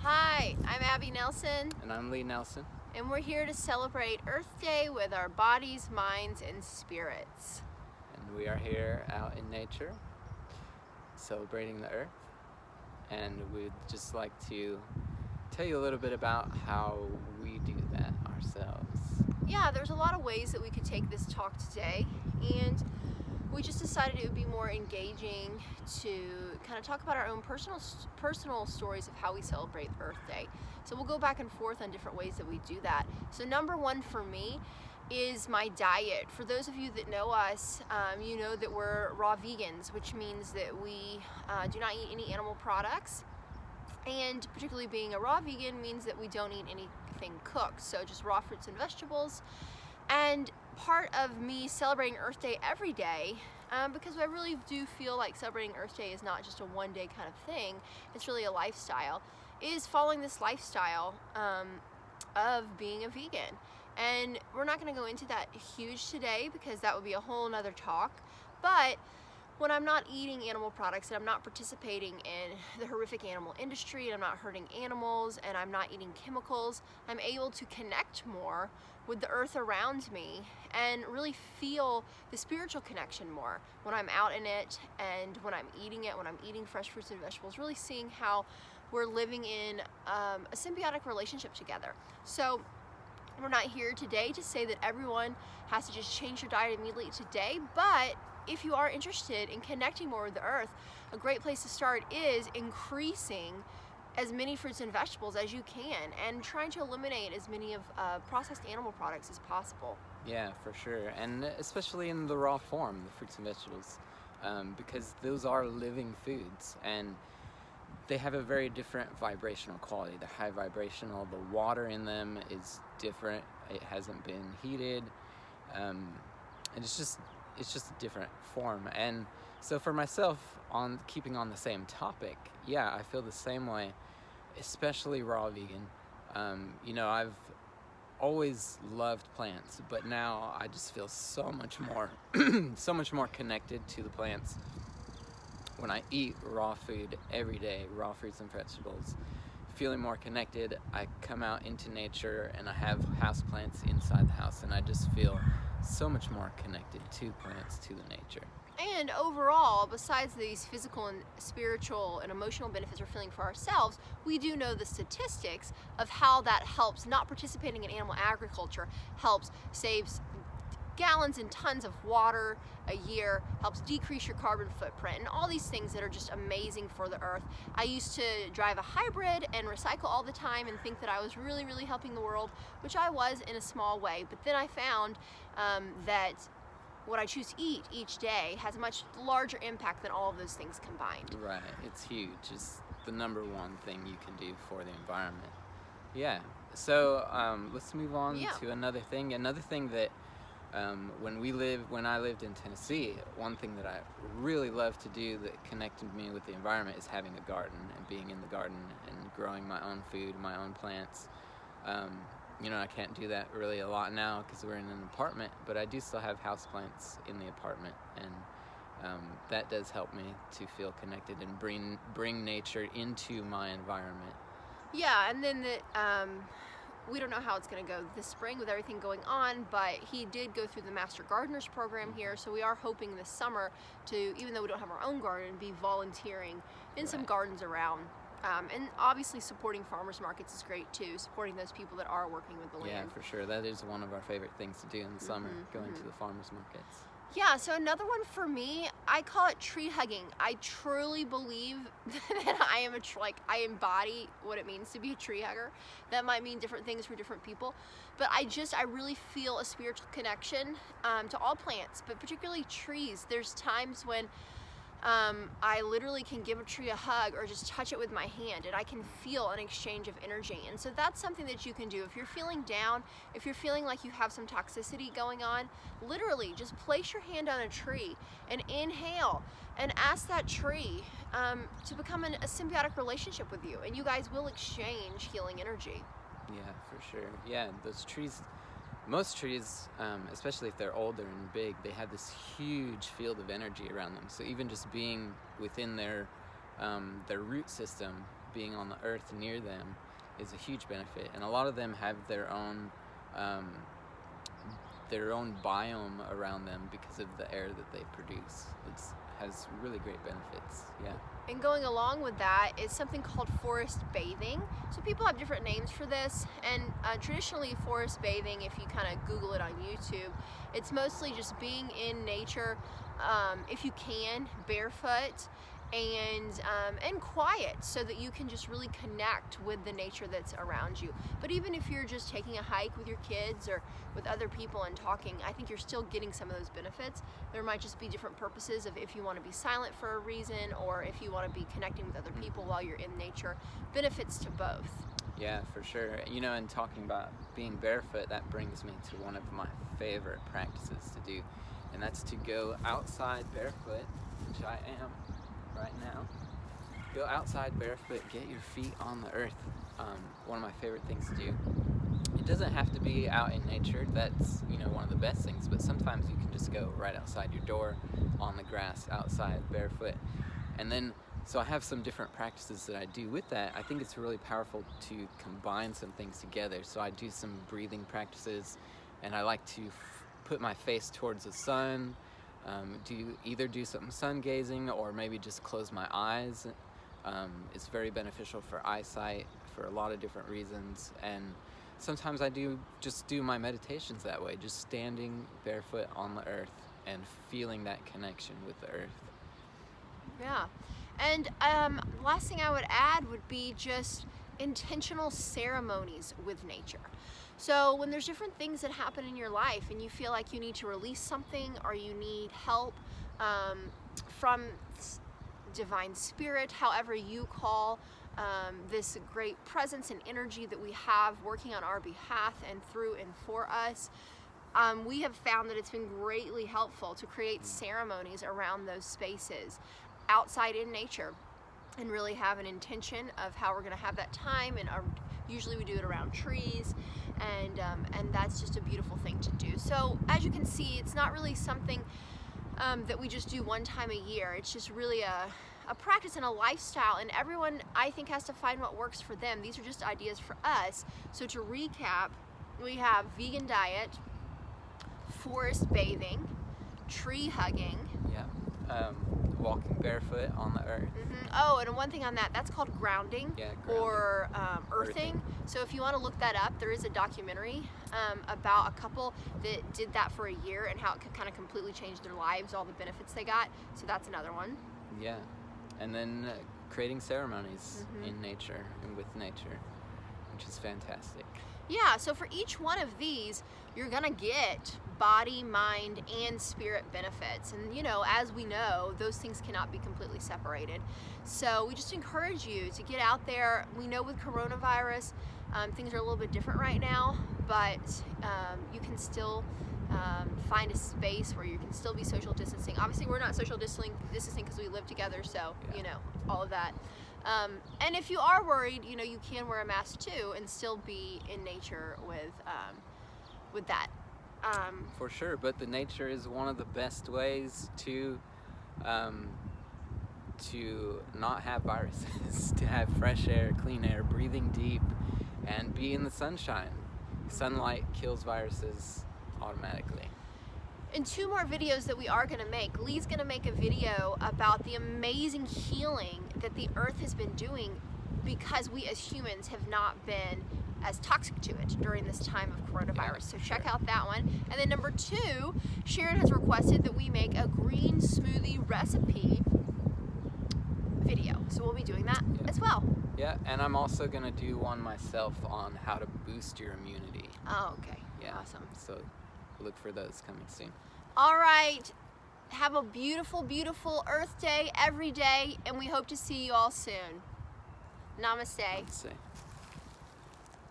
Hi, I'm Abby Nelson, And I'm Lee Nelson. and we're here to celebrate Earth Day with our bodies, minds, and spirits. And we are here out in nature celebrating the earth. And we'd just like to tell you a little bit about how we do that ourselves. Yeah, there's a lot of ways that we could take this talk today, and we just decided it would be more engaging to kind of talk about our own personal stories of how we celebrate Earth Day. So we'll go back and forth on different ways that we do that. So number one for me is my diet. For those of you that know us, you know that we're raw vegans, which means that we do not eat any animal products. And particularly being a raw vegan means that we don't eat anything cooked, so just raw fruits and vegetables. And part of me celebrating Earth Day every day, because I really do feel like celebrating Earth Day is not just a one-day kind of thing, it's really a lifestyle, is following this lifestyle of being a vegan. And we're not going to go into that huge today because that would be a whole nother talk, but when I'm not eating animal products and I'm not participating in the horrific animal industry and I'm not hurting animals and I'm not eating chemicals, I'm able to connect more with the earth around me and really feel the spiritual connection more when I'm out in it and when I'm eating it, when I'm eating fresh fruits and vegetables, really seeing how we're living in a symbiotic relationship together. So we're not here today to say that everyone has to just change their diet immediately today, but if you are interested in connecting more with the earth, a great place to start is increasing as many fruits and vegetables as you can and trying to eliminate as many of processed animal products as possible. Yeah, for sure. And especially in the raw form, the fruits and vegetables, because those are living foods and they have a very different vibrational quality. They're high vibrational. The water in them is different. It hasn't been heated, and it's just a different form. And so for myself, on keeping on the same topic, yeah, I feel the same way, especially raw vegan. I've always loved plants, but now I just feel so much more, so much more connected to the plants when I eat raw food every day, raw fruits and vegetables. Feeling more connected, I come out into nature and I have houseplants inside the house, and I just feel so much more connected to plants, to the nature. And overall, besides these physical and spiritual and emotional benefits we're feeling for ourselves, we do know the statistics of how that helps. Not participating in animal agriculture saves gallons and tons of water a year, helps decrease your carbon footprint, and all these things that are just amazing for the earth. I used to drive a hybrid and recycle all the time and think that I was really, really helping the world, which I was in a small way. But then I found that what I choose to eat each day has a much larger impact than all of those things combined. Right, it's huge. It's the number one thing you can do for the environment. Yeah, so let's move on to another thing. Another thing that when I lived in Tennessee, one thing that I really loved to do that connected me with the environment is having a garden and being in the garden and growing my own food, my own plants. I can't do that really a lot now because we're in an apartment, but I do still have houseplants in the apartment, and that does help me to feel connected and bring nature into my environment. Yeah, and then we don't know how it's going to go this spring with everything going on, but he did go through the Master Gardeners program here, so we are hoping this summer to, even though we don't have our own garden, be volunteering in some gardens around. And obviously supporting farmers markets is great too, supporting those people that are working with the land. Yeah, for sure. That is one of our favorite things to do in the summer, going to the farmers markets. Yeah, so another one for me, I call it tree hugging. I truly believe that I embody what it means to be a tree hugger. That might mean different things for different people, but I really feel a spiritual connection to all plants, but particularly trees. There's times when I literally can give a tree a hug or just touch it with my hand, and I can feel an exchange of energy. And so that's something that you can do. If you're feeling down, if you're feeling like you have some toxicity going on, literally just place your hand on a tree and inhale and ask that tree to become a symbiotic relationship with you, and you guys will exchange healing energy. Yeah, for sure. Yeah, those trees, most trees, especially if they're older and big, they have this huge field of energy around them. So even just being within their root system, being on the earth near them is a huge benefit. And a lot of them have their own biome around them because of the air that they produce. It has really great benefits. Yeah. And going along with that is something called forest bathing. So people have different names for this, and traditionally forest bathing, if you kind of Google it on YouTube, it's mostly just being in nature, if you can, barefoot and quiet, so that you can just really connect with the nature that's around you. But even if you're just taking a hike with your kids or with other people and talking, I think you're still getting some of those benefits. There might just be different purposes of if you want to be silent for a reason, or if you want to be connecting with other people while you're in nature. Benefits to both. Yeah, for sure. You know, and talking about being barefoot, that brings me to one of my favorite practices to do, and that's to go outside barefoot, which I am right now. Go outside barefoot, get your feet on the earth. One of my favorite things to do. It doesn't have to be out in nature. That's, you know, one of the best things, but sometimes you can just go right outside your door on the grass outside barefoot. And then, so I have some different practices that I do with that. I think it's really powerful to combine some things together. So I do some breathing practices, and I like to put my face towards the sun, do some sun gazing, or maybe just close my eyes. It's very beneficial for eyesight for a lot of different reasons. And sometimes I just do my meditations that way, just standing barefoot on the earth and feeling that connection with the earth. Yeah. And last thing I would add would be just intentional ceremonies with nature. So when there's different things that happen in your life and you feel like you need to release something, or you need help from divine spirit, however you call this great presence and energy that we have working on our behalf and through and for us, we have found that it's been greatly helpful to create ceremonies around those spaces outside in nature, and really have an intention of how we're going to have that time. And usually we do it around trees, and that's just a beautiful thing to do. So as you can see, it's not really something that we just do one time a year. It's just really a practice and a lifestyle, and everyone, I think, has to find what works for them. These are just ideas for us. So to recap, we have vegan diet, forest bathing, tree hugging. Yeah. Walking barefoot on the earth. Mm-hmm. Oh, and one thing on that's called grounding, Yeah, grounding. Or earthing. So if you want to look that up, there is a documentary about a couple that did that for a year and how it could kind of completely change their lives, all the benefits they got. So that's another one. Yeah. And then creating ceremonies in nature and with nature, which is fantastic. Yeah, so for each one of these, you're gonna get body, mind, and spirit benefits. And you know, as we know, those things cannot be completely separated. So we just encourage you to get out there. We know with coronavirus, things are a little bit different right now, but you can still find a space where you can still be social distancing. Obviously, we're not social distancing because we live together, so you know, all of that. And if you are worried, you know, you can wear a mask too and still be in nature with that. For sure, but the nature is one of the best ways to not have viruses, to have fresh air, clean air, breathing deep, and be in the sunshine. Sunlight kills viruses automatically. In 2 more videos that we are going to make, Lee's going to make a video about the amazing healing that the earth has been doing because we as humans have not been as toxic to it during this time of coronavirus. So check out that one. And then number 2, Sharon has requested that we make a green smoothie recipe video. So we'll be doing that as well. Yeah, and I'm also going to do one myself on how to boost your immunity. Oh, okay. Yeah. Awesome. So look for those coming soon. All right. Have a beautiful, beautiful Earth Day every day, and we hope to see you all soon. Namaste. Namaste.